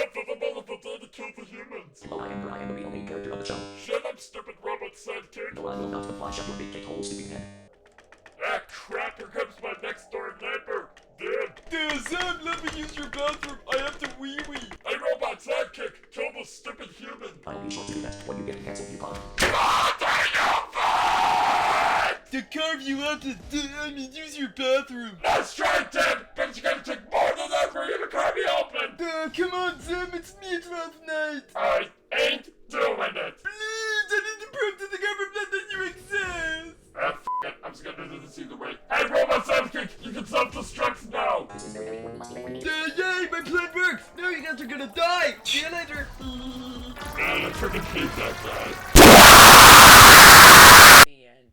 Enough of the Molotov to kill the humans! Hello, I am Brian, the real main character of the show. Shut up, stupid robot sidekick! No, I will not fly shut your big dick hole, stupid head. Ah, crap, here comes my next door neighbor! Dude! Sam, let me use your bathroom. I have to wee-wee. Hey, robot sidekick! Kill the stupid human! I'll be sure to do that when you get canceled, you punk. To carve you up to use your bathroom. Let's try it, Dad! But you gotta take more than that for you to cut me open! Come on, Sam, it's meatloaf night. I ain't doing it! Please, I need to prove to the government that you exist. Ah, f it, I'm just gonna do this either way. Hey, robot sidekick! You can self-destruct now! Yay, my plan works. Now you guys are gonna die. See you later. Man, I freaking hate that guy.